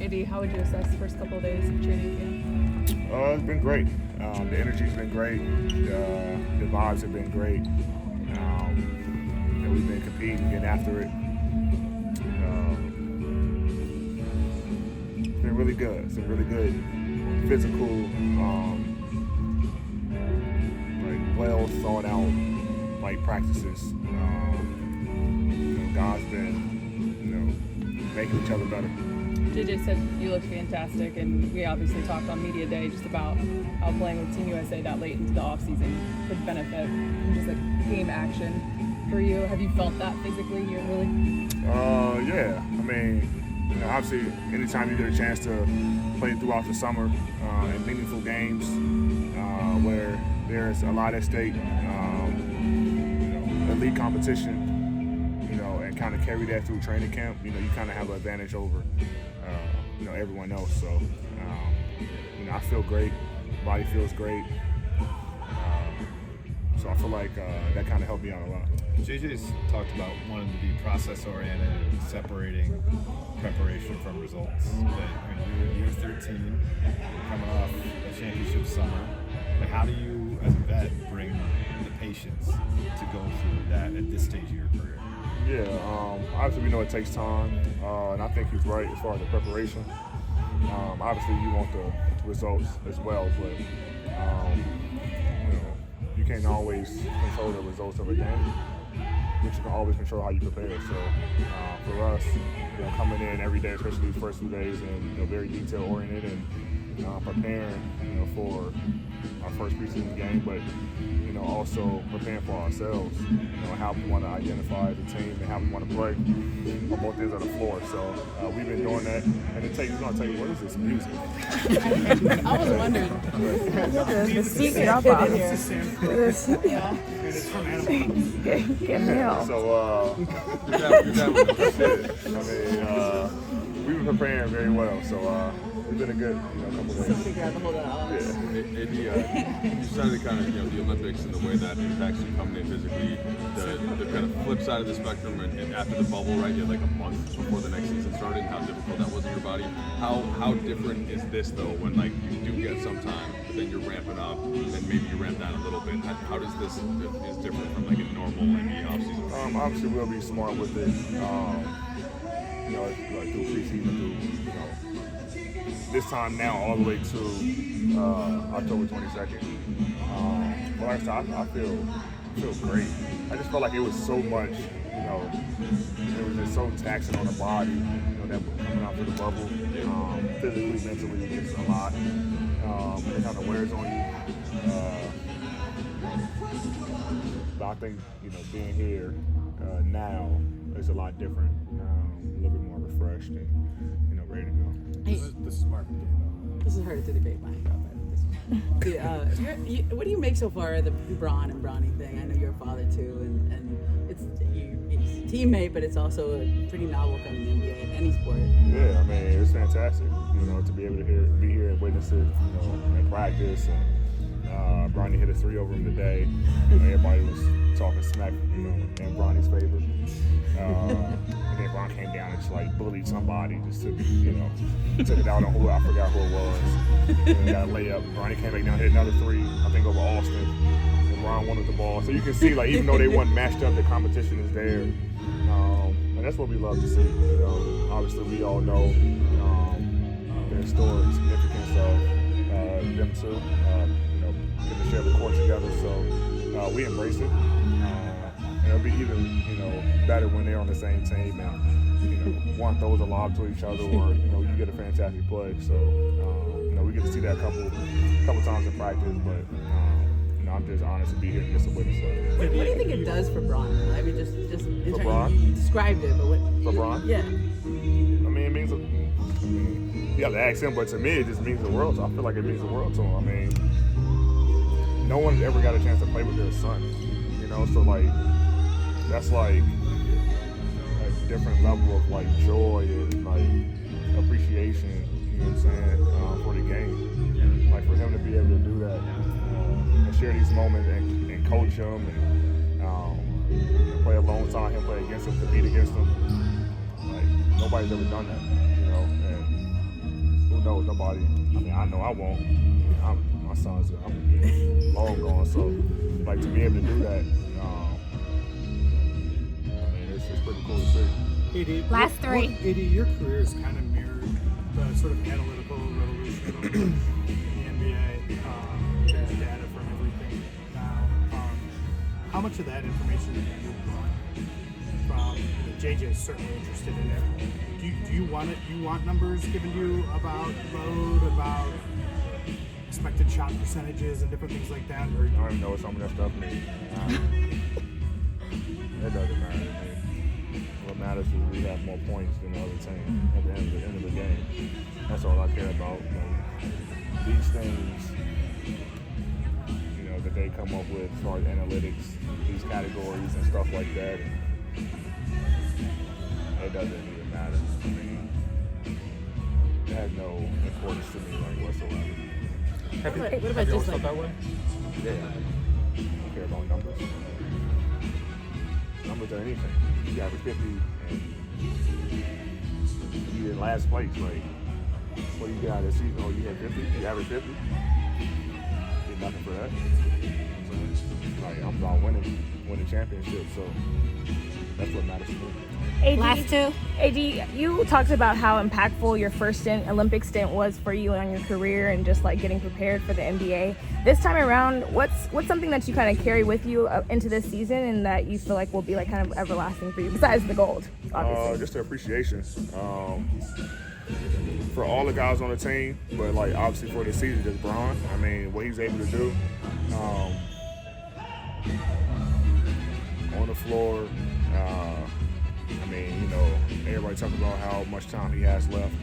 Andy, how would you assess the first couple of days of training camp? It's been great. The energy's been great. The vibes have been great. We've been competing, getting after it. It's been really good. It's been really good physical, well thought out practices. God's been making each other better. JJ said you looked fantastic, and we obviously talked on media day just about how playing with Team USA that late into the offseason could benefit from just game action for you. Have you felt that physically here, really? Yeah. I mean, obviously, anytime you get a chance to play throughout the summer in meaningful games where there's a lot at stake, elite competition, and kind of carry that through training camp, you kind of have an advantage over, everyone else. So, I feel great. Body feels great. So I feel like that kind of helped me out a lot. JJ's talked about wanting to be process-oriented and separating preparation from results. You're 13, coming off a championship summer. How do you, as a vet, bring the patience to go through that at this stage of your career? Yeah, obviously we know it takes time, and I think he's right as far as the preparation. Obviously you want the results as well, but you can't always control the results of a game, but you can always control how you prepare. So for us, coming in every day, especially these first few days, and very detail oriented and preparing, for our first preseason game, but also preparing for ourselves, how we want to identify as a team and how we want to play on both ends of the floor. So we've been doing that, and it's going to take, what is this music? I was wondering. The seat drop off. Yeah. It's from Get hell. So, we've been preparing very well. So it's been a good, couple of days. Figure out the whole You started kind of, the Olympics and the way that impacts you coming in physically, the kind of flip side of the spectrum, and after the bubble, right, you had like a month before the next season started, and how difficult that was in your body. How different is this though, when you do get some time, but then you're ramping up, and maybe you ramp down a little bit? How does this is different from a normal NBA offseason? Obviously we'll be smart with it. Through preseason, through this time now all the way to October 22nd. But like I said, I feel great. I just felt like it was so much, it was just so taxing on the body, that coming out to the bubble, physically, mentally, it's a lot. It kind of wears on you. But I think, being here now is a lot different, a little bit more refreshed and, ready to go. This is Mark. This is heard through the grapevine. What do you make so far of the Bron and Bronny thing? I know you're a father too, and it's a teammate, but it's also a pretty novel thing in the NBA in any sport. Yeah, I mean, it's fantastic, to be able to be here and witness it, in practice. And Bronny hit a 3 over him today. Everybody was talking smack, in Bronny's favor. And then Bron came down and just bullied somebody, just took it out on who, I forgot who it was. And got a layup. Bronny came back down, hit another 3, I think over Austin. And Bron wanted the ball. So you can see, even though they weren't matched up, the competition is there. And that's what we love to see. Obviously we all know the historic significance of them two. Getting to share the court together. So we embrace it. It'll be even, better when they're on the same team and, one throws a lob to each other, or, you get a fantastic play. So, we get to see that a couple times in practice, but, I'm just honored to be here and get some witness of it. What do you think it does for Bron? I mean, just in For terms Bron? you described it, but what? For Bron? Yeah. I mean, it means, you have to ask him, but to me, it just means the world. So I feel like it means the world to him. I mean, no one's ever got a chance to play with their son, so that's a different level of joy and appreciation, what I'm saying, for the game. For him to be able to do that and share these moments and coach him and play alongside him, play against him, compete against him. Nobody's ever done that, and nobody. I mean, I know I won't. My son's I'm long gone, so like to be able to do that, I mean, it's pretty cool to see. AD, Last three. AD, your career has kind of mirrored the sort of analytical revolution of the NBA. There's data from everything now. How much of that information have you brought from? JJ's certainly interested in it. Do you want it? Do you want numbers given to you about load, about expected shot percentages, and different things like that? Or I don't even know what some of that stuff means. It doesn't matter to me. What matters is we have more points than the other team at the end of the game. That's all I care about. Like, these things, that they come up with as far as analytics, these categories and stuff like that, it doesn't even matter. I mean, it has no importance to me like whatsoever. What about just like that way? Yeah. I don't care about numbers. Numbers are anything. You average 50 and you in last place. Like, what do you get out of the season? Oh, you had 50? You average 50? Get nothing for that. You know what I'm saying? Like, I'm about winning championships, so that's what matters to me. Last two. AD, you talked about how impactful your first Olympic stint was for you on your career and just like getting prepared for the NBA. This time around, what's something that you kind of carry with you into this season and that you feel like will be like kind of everlasting for you besides the gold, obviously? Just the appreciation for all the guys on the team, but like obviously for the season, just Bron. I mean, what he's able to do on the floor. I mean, everybody talking about how much time he has left.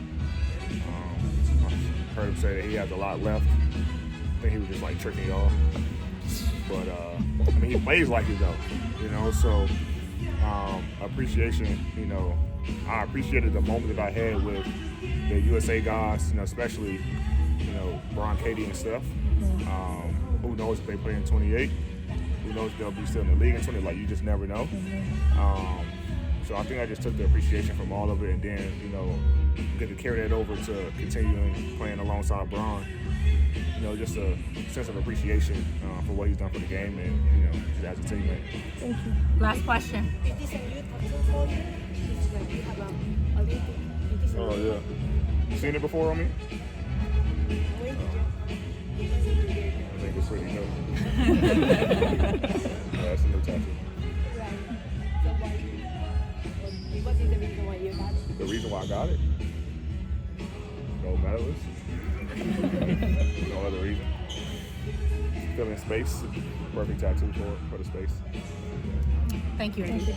I heard him say that he has a lot left. I think he was just like tricking y'all. But I mean, he plays like it though, so appreciation, I appreciated the moment that I had with the USA guys, especially, Bron, Katie, and Steph. Who knows if they play in 28? Who knows if they'll be still in the league in 20? Like, you just never know. So I think I just took the appreciation from all of it and then, get to carry that over to continuing playing alongside Bron. Just a sense of appreciation for what he's done for the game and, just as a teammate. Thank you. Last question. Oh, yeah. You seen it before on me? I think it's pretty new. Yeah, it's a new tattoo. What is the reason why you got it? The reason why I got it? Gold medalist. No other reason. Filling space. Perfect tattoo for the space. Thank you, Andy.